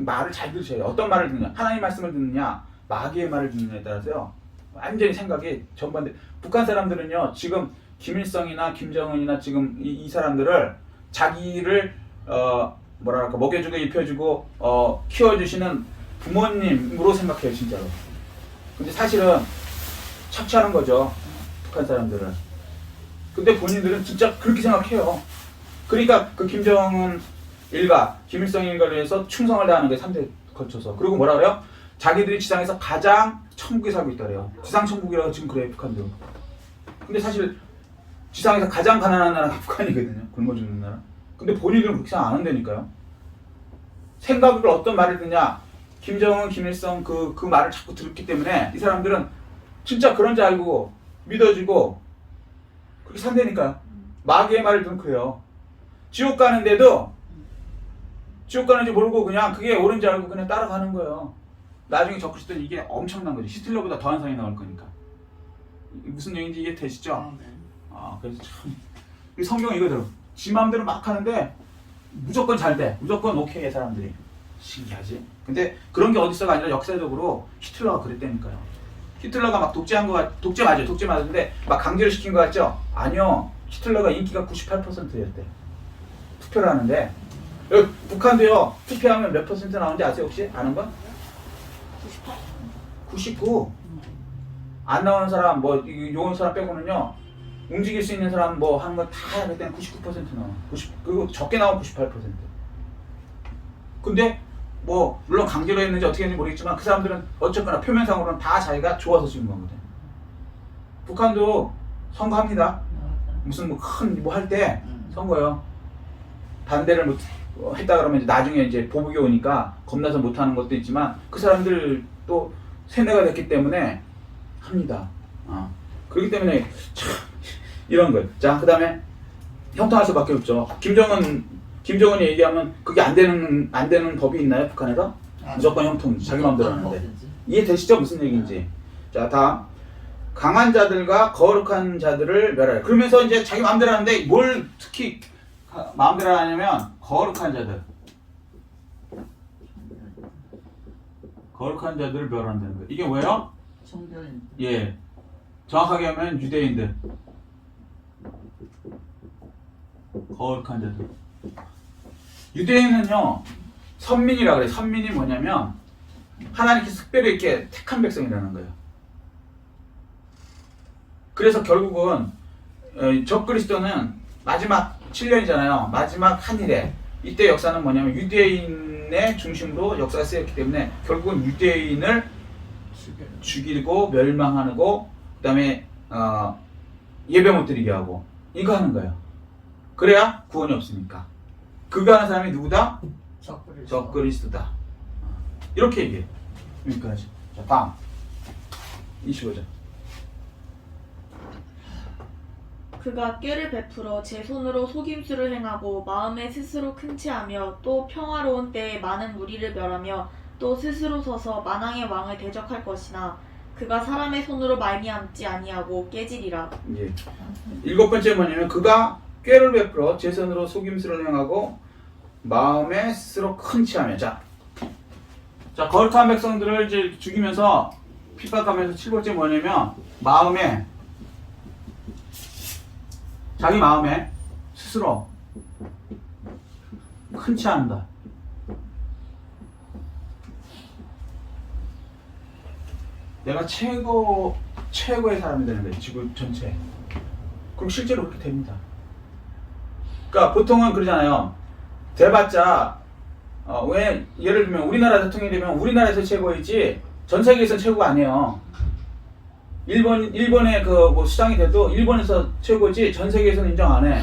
Speaker 1: 말을 잘 들으셔야 돼요. 어떤 말을 듣느냐, 하나님 말씀을 듣느냐, 마귀의 말을 듣느냐에 따라서요 완전히 생각이 전반대. 북한 사람들은요 지금 김일성이나 김정은이나 지금 이 사람들을 자기를 뭐랄까 먹여주고 입혀주고 키워주시는 부모님으로 생각해요 진짜로. 근데 사실은 착취하는 거죠 북한 사람들은. 근데 본인들은 진짜 그렇게 생각해요. 그러니까 그 김정은 일가, 김일성 일가를 위해서 충성을 다하는 게 3대 거쳐서. 그리고 뭐라 그래요? 자기들이 지상에서 가장 천국에 살고 있다 그래요. 지상 천국이라고 지금 그래요 북한도. 근데 사실 지상에서 가장 가난한 나라가 북한이거든요. 굶어 죽는 나라. 근데 본인들은 그렇게 생각 안 한다니까요. 생각을 어떤 말을 듣냐, 김정은, 김일성 그 말을 자꾸 들었기 때문에 이 사람들은 진짜 그런 줄 알고 믿어주고 그렇게 산다니까요. 마귀의 말을 듣는 거예요. 지옥 가는데도 지옥 가는지 모르고 그냥 그게 옳은지 알고 그냥 따라가는 거예요. 나중에 적그리스도는 이게 엄청난 거지. 히틀러보다 더한 상이 나올 거니까. 무슨 얘기인지 이해 되시죠? 그래서 참 성경은 이거대로 지 마음대로 막 하는데 무조건 잘 돼. 무조건 오케이 사람들이. 신기하지? 근데 그런 게 어디서가 아니라 역사적으로 히틀러가 그랬다니까요. 히틀러가 막 독재한 거 독재 맞아요. 독재 맞았는데 막 강제를 시킨 거 같죠? 아니요. 히틀러가 인기가 98%였대. 투표를 하는데 여기 북한도요. 투표하면 몇 퍼센트 나오는지 아세요 혹시? 아는 건?
Speaker 2: 98?
Speaker 1: 99. 안 나오는 사람 뭐 요런 사람 빼고는요. 움직일 수 있는 사람 뭐 하는 거 다 그때는 99% 나와. 90 그리고 적게 나오면 98%. 근데 뭐 물론 강제로 했는지 어떻게 했는지 모르겠지만 그 사람들은 어쨌거나 표면상으로는 다 자기가 좋아서 지은 거거든. 북한도 선거합니다. 무슨 뭐 큰 뭐 할 때 선거요. 반대를 못 했다 그러면 이제 나중에 이제 보복이 오니까 겁나서 못 하는 것도 있지만 그 사람들 또 세뇌가 됐기 때문에 합니다. 그렇기 때문에 참 이런 거예요. 자, 그다음에 형통할 수밖에 없죠. 김정은이 얘기하면 그게 안 되는 법이 있나요? 북한에서? 무조건 형통이지. 자기 마음대로 하는데. 이해되시죠? 무슨 얘기인지. 자, 다음. 강한 자들과 거룩한 자들을 멸하라. 그러면서 이제 자기 마음대로 하는데 뭘 특히 마음대로 하냐면 거룩한 자들. 거룩한 자들을 멸한다는 거예요. 이게 뭐예요?
Speaker 3: 성별인.
Speaker 1: 예. 정확하게 하면 유대인들. 거룩한 자들. 유대인은요, 선민이라 그래요. 선민이 뭐냐면, 하나님께서 특별히 이렇게 택한 백성이라는 거예요. 그래서 결국은, 적그리스도는 마지막 7년이잖아요. 마지막 한일에. 이때 역사는 뭐냐면, 유대인의 중심으로 역사가 쓰였기 때문에, 결국은 유대인을 죽이고, 멸망하고, 그 다음에, 예배 못 드리게 하고, 이거 하는 거예요. 그래야 구원이 없으니까. 그거 하는 사람이 누구다? 적그리스도다. 이렇게 얘기해. 여기까지. 자, 다음. 25절.
Speaker 2: 그가 꾀를 베풀어 제 손으로 속임수를 행하고 마음에 스스로 큰 체하며 또 평화로운 때에 많은 무리를 멸하며 또 스스로 서서 만왕의 왕을 대적할 것이나 그가 사람의 손으로 말미암지 아니하고 깨지리라.
Speaker 1: 예. 7번째 뭐냐면 그가 꾀를 베풀어 제 손으로 속임수를 행하고 마음에 스스로 큰 체하며. 자, 거룩한 백성들을 이제 죽이면서 핍박하면서 7번째 뭐냐면 자기 마음에 스스로 큰 체한다. 내가 최고의 사람이 되는 거예요. 지구 전체. 그럼 실제로 그렇게 됩니다. 그러니까 보통은 그러잖아요. 돼봤자 왜 예를 들면 우리나라 대통령이 되면 우리나라에서 최고이지 전 세계에서 최고가 아니에요. 일본의 그 뭐 수장이 돼도 일본에서 최고지 전 세계에서는 인정 안 해.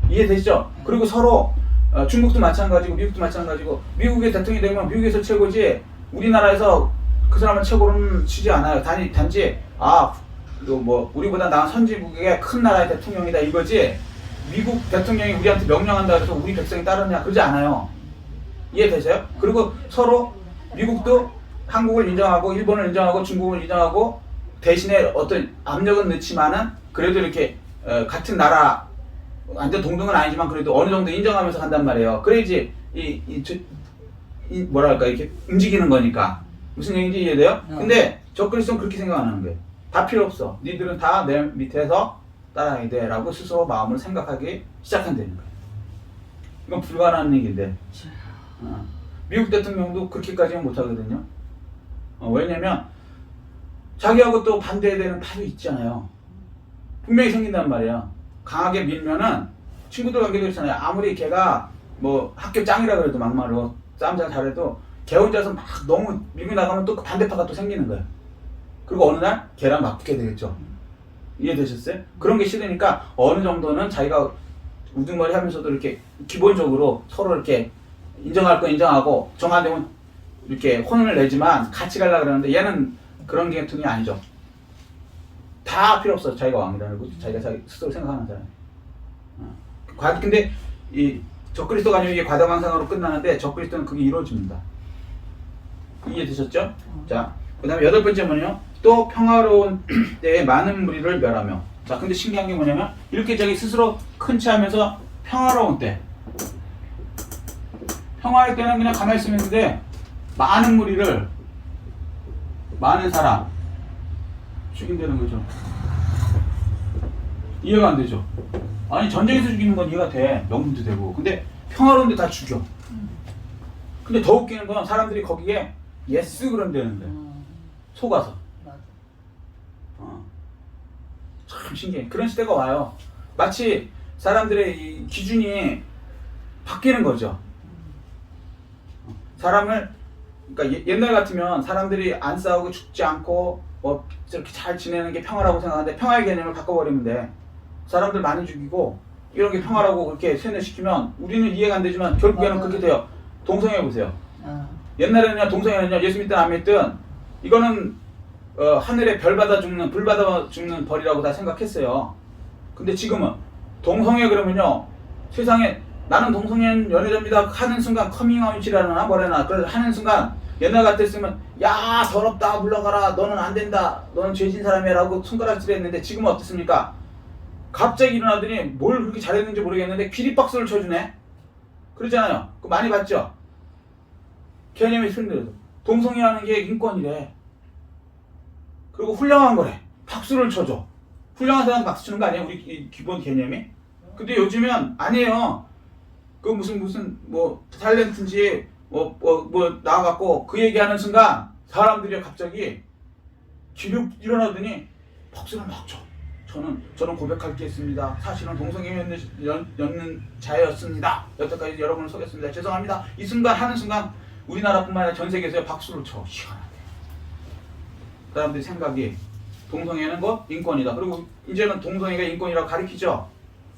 Speaker 1: 이해되시죠? 그리고 서로 중국도 마찬가지고 미국도 마찬가지고 미국의 대통령이 되면 미국에서 최고지 우리나라에서 그 사람은 최고로는 치지 않아요. 단지 뭐 우리보다 나은 선진국의 큰 나라의 대통령이다 이거지. 미국 대통령이 우리한테 명령한다 해서 우리 백성이 따르냐 그러지 않아요. 이해되세요? 그리고 서로 미국도 한국을 인정하고 일본을 인정하고 중국을 인정하고 대신에 어떤 압력은 넣지만은 그래도 이렇게 같은 나라 완전 동등은 아니지만 그래도 어느 정도 인정하면서 간단 말이에요. 그래야지 뭐랄까 이렇게 움직이는 거니까. 무슨 얘기인지 이해돼요? 근데 적그리스도는 그렇게 생각 안 하는 거예요. 다 필요 없어. 니들은 다 내 밑에서 따라야 돼 라고 스스로 마음을 생각하기 시작한다는 거예요. 이건 불가능한 얘기인데 미국 대통령도 그렇게까지는 못하거든요. 왜냐면 자기하고 또 반대되는 파도 있잖아요. 분명히 생긴단 말이야. 강하게 밀면은 친구들 관계도 있잖아요. 아무리 걔가 뭐 학교 짱이라 그래도 막말로 싸움 잘 잘해도 걔 혼자서 막 너무 밀고 나가면 또 그 반대파가 또 생기는 거야. 그리고 어느 날 걔랑 맞붙게 되겠죠. 이해되셨어요? 그런 게 싫으니까 어느 정도는 자기가 우두머리 하면서도 이렇게 기본적으로 서로 이렇게 인정할 거 인정하고 정 안 되면 이렇게 혼을 내지만 같이 가려고 그러는데 얘는 그런 계통이 아니죠. 다 필요 없어. 자기가 왕이라고 자기가 자기 스스로 생각하는 사람. 근데 이 적그리스도가 아니면 이게 과다망상으로 끝나는데 적그리스도는 그게 이루어집니다. 이해되셨죠? 자, 그 다음에 8번째는요. 또 평화로운 때에 많은 무리를 멸하며. 자, 근데 신기한 게 뭐냐면 이렇게 자기 스스로 큰 체하면서 평화로운 때. 평화할 때는 그냥 가만히 있으면 되는데 많은 무리를, 많은 사람 죽인다는 거죠. 이해가 안 되죠? 아니 전쟁에서 죽이는 건 이해가 돼. 명분도 되고. 근데 평화로운데 다 죽여. 근데 더 웃기는 건 사람들이 거기에 예스 그런다는 거야. 속아서.
Speaker 3: 맞아.
Speaker 1: 참 신기해. 그런 시대가 와요. 마치 사람들의 이 기준이 바뀌는 거죠. 사람을, 그러니까 옛날 같으면 사람들이 안 싸우고 죽지 않고 뭐 저렇게 잘 지내는 게 평화라고 생각하는데 평화의 개념을 바꿔버리면 돼. 사람들 많이 죽이고 이런 게 평화라고 그렇게 세뇌시키면 우리는 이해가 안 되지만 결국에는 그렇게 돼요. 동성애 보세요. 옛날에는 동성애는요, 예수 믿든 안 믿든 이거는 하늘에 별 받아 죽는, 불 받아 죽는 벌이라고 다 생각했어요. 근데 지금은 동성애 그러면요, 세상에 나는 동성애 연애자입니다 하는 순간 커밍아웃이라나 뭐래나 그걸 하는 순간 옛날 같았으면 야 더럽다 물러가라 너는 안 된다 너는 죄진 사람이야 라고 손가락질 했는데 지금은 어떻습니까? 갑자기 일어나더니 뭘 그렇게 잘했는지 모르겠는데 기립박수를 쳐주네. 그러잖아요. 그거 많이 봤죠? 개념이 틀려서 동성애하는 게 인권이래. 그리고 훌륭한 거래. 박수를 쳐줘. 훌륭한 사람 박수 치는 거 아니에요? 우리 이 기본 개념이? 근데 요즘엔 아니에요. 그 무슨 뭐 탤런트인지 뭐 나와갖고 그 얘기하는 순간 사람들이 갑자기 기력 일어나더니 박수를 막 쳐. 저는 고백할 게 있습니다. 사실은 동성애 였는 자였습니다. 여태까지 여러분을 속였습니다. 죄송합니다. 이 순간 하는 순간 우리나라뿐만 아니라 전 세계에서 박수를 쳐. 시원하게. 사람들이 생각이 동성애는 인권이다. 그리고 이제는 동성애가 인권이라고 가리키죠.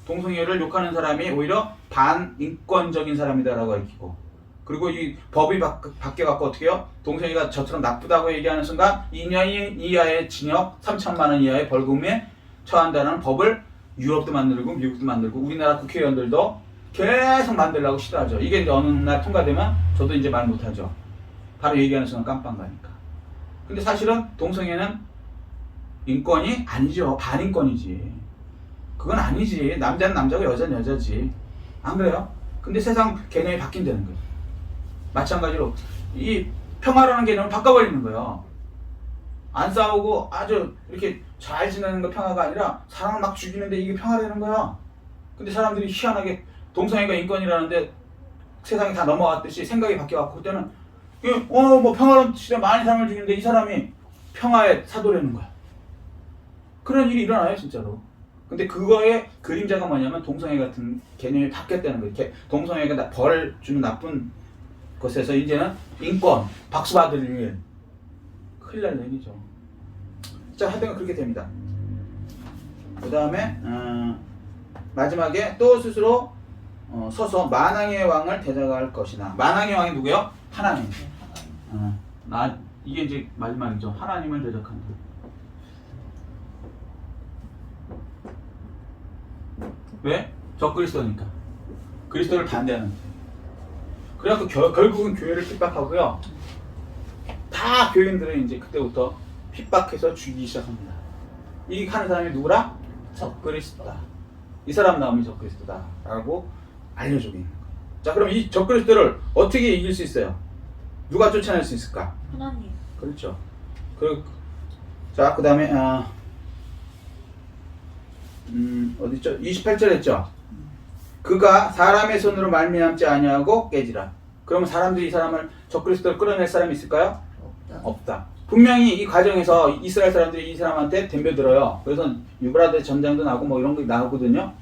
Speaker 1: 동성애를 욕하는 사람이 오히려 반인권적인 사람이다라고 가리키고, 그리고 이 법이 바뀌어갖고 어떻게 해요? 동성애가 저처럼 나쁘다고 얘기하는 순간 2년 이하의 징역, 3천만 원 이하의 벌금에 처한다는 법을 유럽도 만들고 미국도 만들고 우리나라 국회의원들도 계속 만들려고 시도하죠. 이게 이제 어느 날 통과되면 저도 이제 말 못하죠. 바로 얘기하는 순간 깜빵 가니까. 근데 사실은 동성애는 인권이 아니죠. 반인권이지. 그건 아니지. 남자는 남자고 여자는 여자지. 안 그래요? 근데 세상 개념이 바뀐다는 거예요. 마찬가지로 이 평화라는 개념을 바꿔버리는 거예요. 안 싸우고 아주 이렇게 잘 지내는 거 평화가 아니라 사람을 막 죽이는데 이게 평화라는 거야. 근데 사람들이 희한하게 동성애가 인권이라는데 세상이 다 넘어갔듯이 생각이 바뀌어갖고 그때는 뭐 평화로운 시대 많은 사람을 죽이는데 이 사람이 평화의 사도라는 거야. 그런 일이 일어나요 진짜로. 근데 그거의 그림자가 뭐냐면 동성애 같은 개념이 바뀌었다는 거예요. 동성애가 벌을 주는 나쁜 것에서 이제는 인권, 박수 받을 일. 큰일 날 얘기죠. 자, 하여튼 그렇게 됩니다. 그 다음에 마지막에 또 스스로 서서 만왕의 왕을 대적할 것이나. 만왕의 왕이 누구요? 하나님. 이게 이제 마지막이죠. 하나님을 대적한다. 왜? 적그리스도니까. 그리스도를 반대하는 거예요. 그래갖고 결국은 교회를 핍박하고요. 다 교인들은 이제 그때부터 핍박해서 죽이기 시작합니다. 이 하는 사람이 누구라? 적그리스도다. 이 사람 나오면 적그리스도다 라고 알려주고 있는 거예요. 자, 그럼 이 적그리스도를 어떻게 이길 수 있어요? 누가 쫓아낼 수 있을까?
Speaker 2: 하나님.
Speaker 1: 그렇죠. 자, 그 다음에 어디죠? 28절 했죠? 그가 사람의 손으로 말미암지 아니하고 깨지라. 그러면 사람들이 이 사람을 적그리스도를 끌어낼 사람이 있을까요? 없다. 분명히 이 과정에서 이스라엘 사람들이 이 사람한테 덤벼들어요. 그래서 유브라데 전쟁도 나고 뭐 이런 게 나오거든요.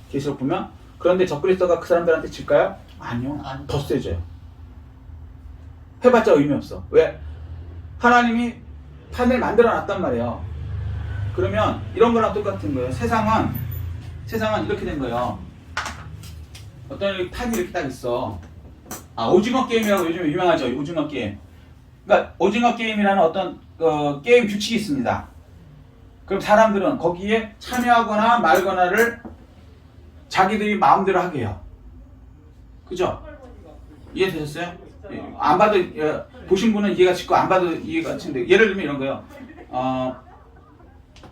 Speaker 1: 계시록 보면. 그런데 적그리스도가 그 사람들한테 질까요? 아니요. 더 세져요. 해봤자 의미 없어. 왜? 하나님이 판을 만들어 놨단 말이에요. 그러면 이런 거랑 똑같은 거예요. 세상은 이렇게 된 거예요. 어떤 판이 이렇게 딱 있어. 오징어 게임이라고 요즘에 유명하죠. 오징어 게임. 그러니까 오징어 게임이라는 어떤 게임 규칙이 있습니다. 그럼 사람들은 거기에 참여하거나 말거나를 자기들이 마음대로 하게 해요. 그죠? 이해되셨어요? 안 봐도 보신 분은 이해가 쉽고 안 봐도 이해가 치는데 예를 들면 이런 거요.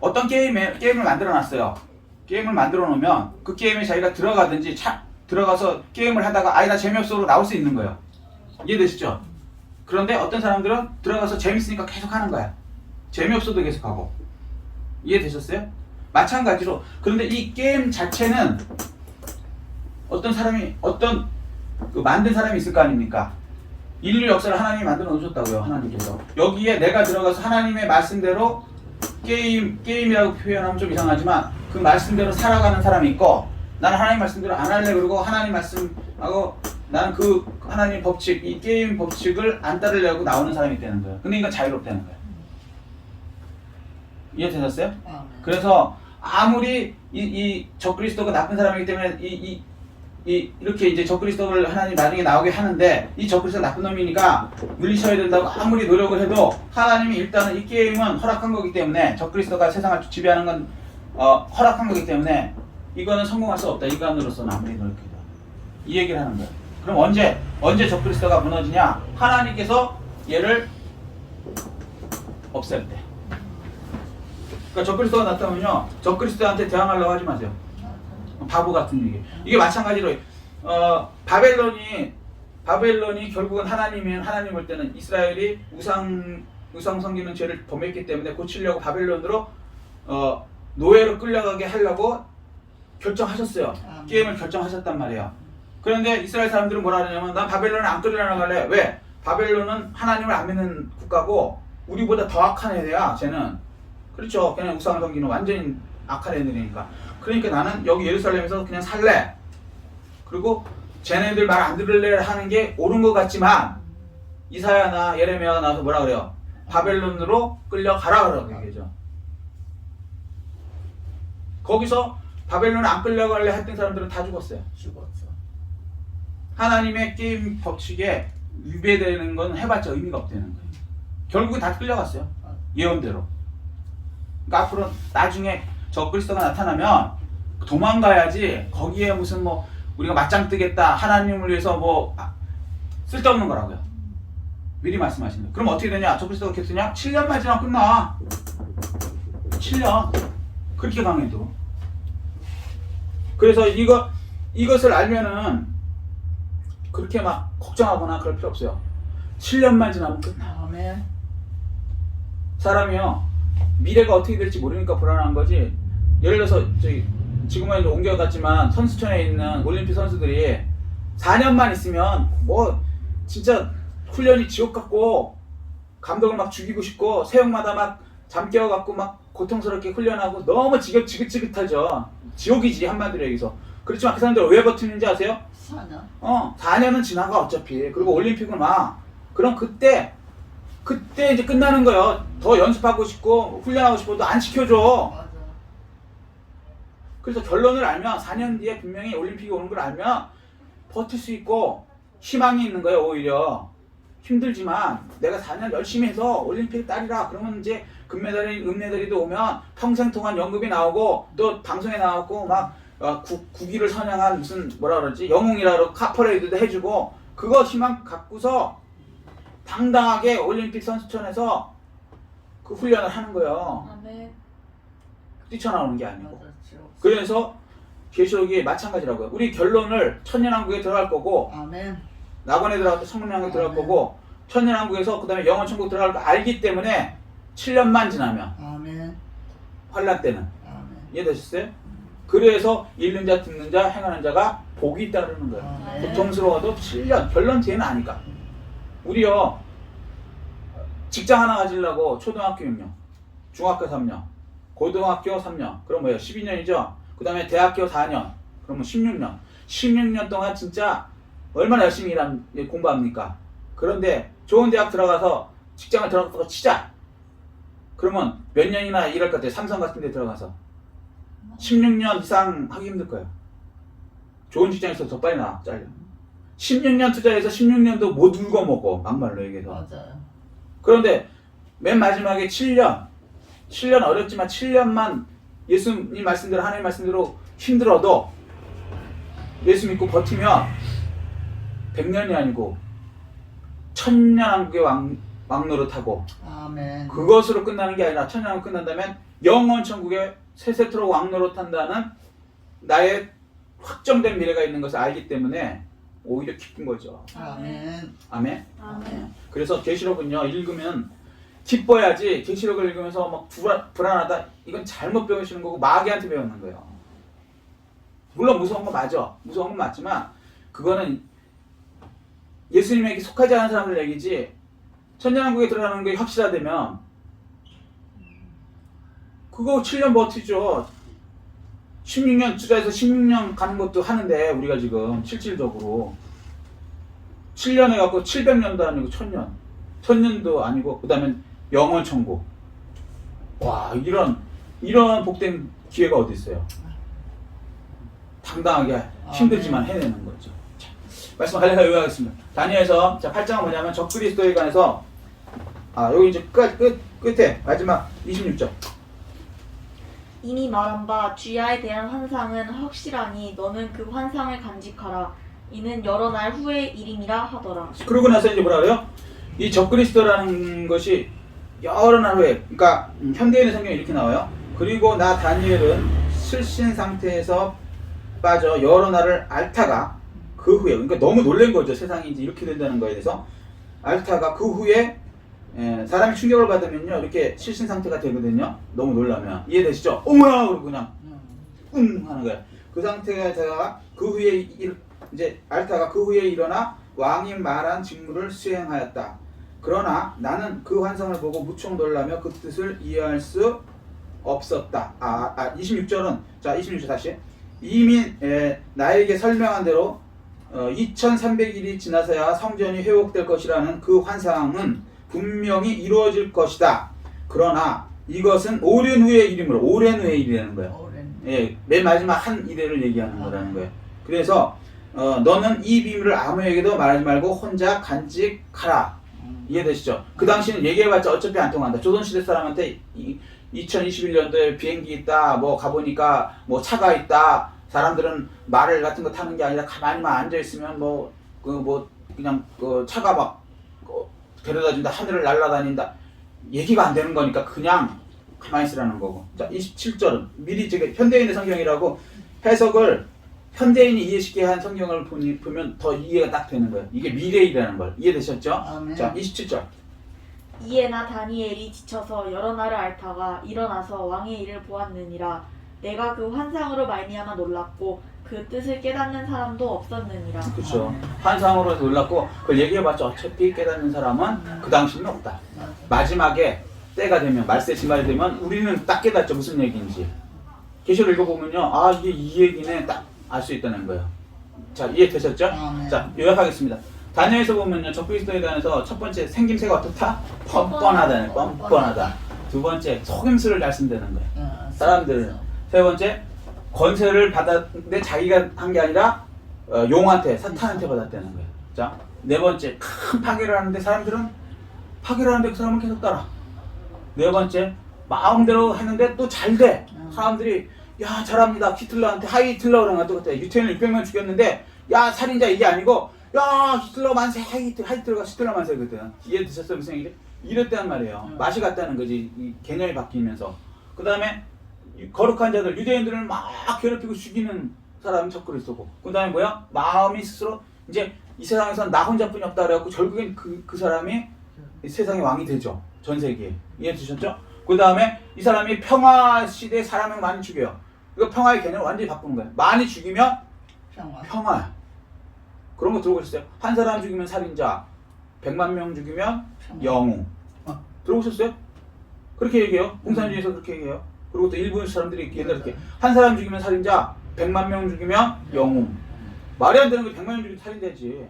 Speaker 1: 어떤 게임을 만들어 놨어요. 게임을 만들어 놓으면 그 게임에 자기가 들어가든지 들어가서 게임을 하다가 아니다 재미없어로 나올 수 있는 거예요. 이해되시죠? 그런데 어떤 사람들은 들어가서 재밌으니까 계속 하는 거야. 재미없어도 계속 하고. 이해되셨어요? 마찬가지로 그런데 이 게임 자체는 어떤 사람이 어떤 그 만든 사람이 있을 거 아닙니까? 인류 역사를 하나님이 만들어 놓으셨다고요. 하나님께서 여기에 내가 들어가서 하나님의 말씀대로 게임이라고 표현하면 좀 이상하지만 그 말씀대로 살아가는 사람이 있고 나는 하나님 말씀대로 안 할래 그러고 하나님 말씀하고 나는 그 하나님 법칙 이 게임 법칙을 안 따르려고 나오는 사람이 있다는 거예요. 근데 이건 자유롭다는 거예요. 이해되셨어요? 그래서 아무리 이 적그리스도가 나쁜 사람이기 때문에 이렇게 이제 적그리스도를 하나님 나중에 나오게 하는데 이 적그리스도가 나쁜 놈이니까 물리쳐야 된다고 아무리 노력을 해도 하나님이 일단은 이 게임은 허락한 거기 때문에 적그리스도가 세상을 지배하는 건 허락한 거기 때문에 이거는 성공할 수 없다. 인간으로서는 아무리 노력해도 이 얘기를 하는 거예요. 그럼 언제 적그리스도가 무너지냐? 하나님께서 얘를 없앨 때. 그러니까 적그리스도가 나타나면요 적그리스도한테 대항하려고 하지 마세요. 바보 같은 얘기. 이게 마찬가지로 바벨론이 결국은 하나님 올 때는 이스라엘이 우상 섬기는 죄를 범했기 때문에 고치려고 바벨론으로 노예로 끌려가게 하려고 결정하셨어요. 게임을 결정하셨단 말이에요. 그런데 이스라엘 사람들은 뭐라 하냐면 난 바벨론에 안 끌려나갈래. 왜? 바벨론은 하나님을 안 믿는 국가고 우리보다 더 악한 애야. 쟤는. 그렇죠. 그냥 우상을 섬기는 완전히 악한 애들이니까. 그러니까 나는 여기 예루살렘에서 그냥 살래. 그리고 쟤네들 말 안 들을래 하는 게 옳은 것 같지만 이사야나 예레미야가 나와서 뭐라 그래요? 바벨론으로 끌려가라 그러고 얘기죠. 거기서 바벨론에 안 끌려갈래 했던 사람들은 다 죽었어요. 하나님의 게임 법칙에 위배되는 건 해봤자 의미가 없다는 거예요. 결국은 다 끌려갔어요. 예언대로. 그러니까 앞으로 나중에 적그리스도가 나타나면 도망가야지 거기에 무슨 뭐 우리가 맞짱 뜨겠다 하나님을 위해서 뭐 쓸데없는 거라고요. 미리 말씀하시는 거예요. 그럼 어떻게 되냐? 적그리스도가 어떻게 되냐? 7년만 지나면 끝나. 7년. 그렇게 강해도. 그래서 이것을 알면은 그렇게 막 걱정하거나 그럴 필요 없어요. 7년만 지나면 끝나.
Speaker 3: 아멘.
Speaker 1: 사람이요 미래가 어떻게 될지 모르니까 불안한 거지. 예를 들어서 지금은 옮겨갔지만 선수촌에 있는 올림픽 선수들이 4년만 있으면 뭐 진짜 훈련이 지옥 같고 감독을 막 죽이고 싶고 새벽마다 막 잠 깨워갖고 막 고통스럽게 훈련하고 너무 지긋지긋하죠. 지옥이지 한마디로 얘기해서. 그렇지만 그 사람들 왜 버티는지 아세요?
Speaker 3: 4년.
Speaker 1: 4년은 지나가 어차피. 그리고 올림픽은 와. 그럼 그때 이제 끝나는 거예요. 더 연습하고 싶고 훈련하고 싶어도 안 시켜줘.
Speaker 3: 맞아.
Speaker 1: 그래서 결론을 알면 4년 뒤에 분명히 올림픽이 오는 걸 알면 버틸 수 있고 희망이 있는 거예요. 오히려 힘들지만 내가 4년 열심히 해서 올림픽 따리라. 그러면 이제 금메달이 은메달이도 오면 평생 동안 연금이 나오고 또 방송에 나오고 막 국위를 선양한 무슨 뭐라 그러지 영웅이라고 카퍼레이드도 해주고 그거 희망 갖고서 당당하게 올림픽 선수촌에서 그 훈련을 하는 거예요.
Speaker 2: 아멘.
Speaker 1: 뛰쳐나오는 게 아니고.
Speaker 3: 맞아. 지옥.
Speaker 1: 그래서 계시록이 마찬가지라고요. 우리 결론을 천년왕국에 들어갈 거고
Speaker 3: 아멘.
Speaker 1: 낙원에 들어갈 때 천년왕국에 들어갈 거고 천년왕국에서 그 다음에 영원천국 들어갈 거 알기 때문에 7년만 지나면
Speaker 3: 아멘.
Speaker 1: 환란 때는
Speaker 3: 아멘.
Speaker 1: 이해되셨어요? 그래서 읽는 자 듣는 자 행하는 자가 복이 있다는 거예요.
Speaker 3: 아멘.
Speaker 1: 고통스러워도 7년 결론 뒤에는 아니까. 우리요 직장 하나 가지려고 초등학교 6년 중학교 3년 고등학교 3년 그럼 뭐예요? 12년이죠. 그 다음에 대학교 4년 그러면 16년 동안 진짜 얼마나 열심히 공부합니까? 그런데 좋은 대학 들어가서 직장을 들어가서 치자. 그러면 몇 년이나 일할 것 같아요? 삼성 같은 데 들어가서 16년 이상 하기 힘들 거예요. 좋은 직장에서 더 빨리 잘려. 16년 투자해서 16년도 못 울고먹어. 막말로 얘기해서.
Speaker 3: 맞아요.
Speaker 1: 그런데 맨 마지막에 7년 어렵지만 7년만 예수님 말씀대로 하나님 말씀대로 힘들어도 예수 믿고 버티면 100년이 아니고 1000년왕국의 왕노릇하고
Speaker 3: 아멘.
Speaker 1: 그것으로 끝나는 게 아니라 천년왕국 끝난다면 영원 천국에 세세토록 왕노릇한다는 나의 확정된 미래가 있는 것을 알기 때문에 오히려 기쁜 거죠.
Speaker 3: 아멘.
Speaker 1: 아멘.
Speaker 2: 아멘.
Speaker 1: 그래서 계시록은요 읽으면 기뻐야지. 계시록을 읽으면서 막 불안하다, 이건 잘못 배우시는 거고 마귀한테 배우는 거예요. 물론 무서운 거 맞아. 무서운 건 맞지만 그거는 예수님에게 속하지 않은 사람들 얘기지, 천년왕국에 들어가는 게 확실하다면 그거 7년 버티죠. 16년 투자해서 16년 가는 것도 하는데 우리가 지금 실질적으로 7년 해갖고 700년도 아니고 1000년, 1000년도 아니고 그 다음에 영원 천국. 와, 이런 복된 기회가 어디 있어요. 당당하게 힘들지만 해내는 거죠. 자, 말씀 갈래가 요약하겠습니다. 다니엘서 8장은 뭐냐면 적그리스도에 관해서 여기 이제 끝에 마지막 26절.
Speaker 2: 이미 말한 바 주야에 대한 환상은 확실하니 너는 그 환상을 간직하라. 이는 여러 날 후의 일임이라 하더라.
Speaker 1: 그러고 나서 이제 뭐라 그래요? 이 적그리스도라는 것이 여러 날 후에, 그러니까 현대인의 성경에 이렇게 나와요. 그리고 나 다니엘은 실신 상태에서 빠져 여러 날을 앓다가 그 후에, 그러니까 너무 놀란 거죠. 세상이 이제 이렇게 된다는 거에 대해서 앓다가 그 후에 사람이 충격을 받으면요 이렇게 실신 상태가 되거든요. 너무 놀라면. 이해되시죠? 어머나! 그러고 그냥 하는 거야. 그 상태가 되다가 그 후에 이제 앓다가 그 후에 일어나 왕이 말한 직무를 수행하였다. 그러나 나는 그 환상을 보고 무척 놀라며 그 뜻을 이해할 수 없었다. 26절은, 자 26절 다시. 이미 나에게 설명한 대로 2300일이 지나서야 성전이 회복될 것이라는 그 환상은 분명히 이루어질 것이다. 그러나 이것은 오랜 후의 일이므로, 오랜 후의 일이라는 거예요. 예, 맨 마지막 한 일회를 얘기하는 거라는 거예요. 그래서 너는 이 비밀을 아무에게도 말하지 말고 혼자 간직하라. 이해되시죠? 그 당시는 얘기해봤자 어차피 안 통한다. 조선시대 사람한테 2021년도에 비행기 있다, 뭐 가보니까 뭐 차가 있다, 사람들은 말을 같은 거 타는 게 아니라 가만히만 앉아있으면 그냥 차가 막 데려다준다, 하늘을 날아다닌다, 얘기가 안 되는 거니까 그냥 가만히 있으라는 거고. 자 27절은 미리 지금 현대인의 성경이라고 해석을 현대인이 이해쉽게 한 성경을 보면 더 이해가 딱 되는 거예요. 이게 미래이라는 걸. 이해되셨죠?
Speaker 3: 아멘.
Speaker 1: 자 27절.
Speaker 2: 이에 나 다니엘이 지쳐서 여러 날을 앓다가 일어나서 왕의 일을 보았느니라. 내가 그 환상으로 말미암아 놀랐고 그 뜻을 깨닫는 사람도 없었느니라.
Speaker 1: 그렇죠. 환상으로 놀랐고 그걸 얘기해봤자 어차피 깨닫는 사람은 그 당시는 없다. 마지막에 때가 되면, 말세 지말이 되면 우리는 딱 깨닫죠. 무슨 얘기인지. 계시록 읽어보면요, 이게 이 얘기네 딱 알 수 있다는 거예요. 자, 이해되셨죠? 자, 요약하겠습니다. 다니엘에서 보면요, 적그리스도에 대해서 첫 번째 생김새가 어떻다? 뻔뻔하다는, 뻔뻔하다. 두 번째 속임수를 잘 쓴다는 거예요. 사람들은. 세 번째 권세를 받았는데 자기가 한 게 아니라 용한테, 사탄한테 받았다는 거예요. 자, 네 번째 큰 파괴를 하는데 사람들은 파괴를 하는데 그 사람은 계속 따라. 네 번째 마음대로 했는데 또 잘 돼. 사람들이 야 잘합니다. 히틀러한테 하이 히틀러랑 똑같아. 유태인을 600명 죽였는데 야 살인자 이게 아니고 야 히틀러 만세, 하이 히틀러가 히틀러 만세거든. 이해되셨어요? 무슨 얘기지? 이랬단 말이에요. 맛이 갔다는 거지. 이 개념이 바뀌면서. 그 다음에 거룩한 자들, 유대인들을 막 괴롭히고 죽이는 사람이 적그리스도고. 그 다음에 뭐야? 마음이 스스로 이제 이 세상에선 나 혼자뿐이 없다 그래갖고 결국엔 그 사람이 이 세상의 왕이 되죠. 전 세계에. 이해되셨죠? 그 다음에 이 사람이 평화 시대에 사람을 많이 죽여요. 이거 평화의 개념을 완전히 바꾸는 거예요. 많이 죽이면 평화. 그런 거 들어보셨어요? 한 사람 죽이면 살인자, 100만 명 죽이면 영웅. 들어보셨어요? 그렇게 얘기해요. 공산주의에서 그렇게 얘기해요. 그리고 또 일본 사람들이 옛날에 이렇게 한 사람 죽이면 살인자, 100만 명 죽이면 영웅. 말이 안 되는 거 100만 명 죽이면 살인자지.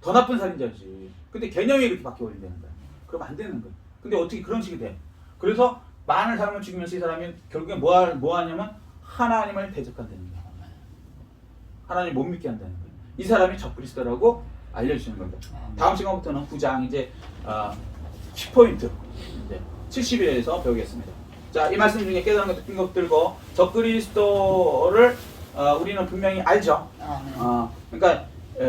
Speaker 1: 더 나쁜 살인자지. 근데 개념이 이렇게 바뀌어버린다는 거야. 그러면 안 되는 거야. 근데 어떻게 그런 식이 돼? 그래서 많은 사람을 죽이면서 이 사람이 결국에 뭐 하냐면 하나님을 대적한다는 거야. 하나님 못 믿게 한다는 거야. 이 사람이 적그리스도라고 알려주시는 겁니다. 다음 시간부터는 9장 이제 10포인트 이제 70일에서 배우겠습니다. 자, 이 말씀 중에 깨달은 것, 느낀 것 들고 적그리스도를 우리는 분명히 알죠. 그러니까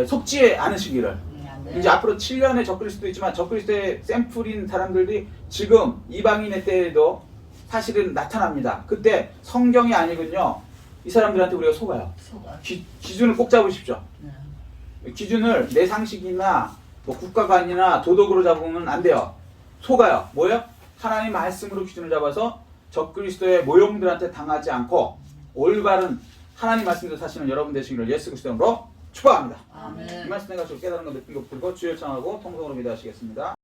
Speaker 1: 속지 않으시기를.
Speaker 3: 네.
Speaker 1: 이제 앞으로 7년의 적그리스도 있지만 적그리스도의 샘플인 사람들이 지금 이방인의 때에도 사실은 나타납니다. 그때 성경이 아니군요. 이 사람들한테 우리가 속아요.
Speaker 3: 속아.
Speaker 1: 기준을 꼭 잡으십시오.
Speaker 3: 네.
Speaker 1: 기준을 내 상식이나 뭐 국가관이나 도덕으로 잡으면 안 돼요. 속아요. 뭐예요? 하나님 말씀으로 기준을 잡아서 적그리스도의 모형들한테 당하지 않고 올바른 하나님 말씀대로 사시는 여러분 되시기를 예수 그리스도 이름으로 축복합니다.
Speaker 3: 아멘.
Speaker 1: 이 말씀 내가 깨달은 거 느낀 거 풀고 주여 청하고 통성으로 기도하시겠습니다.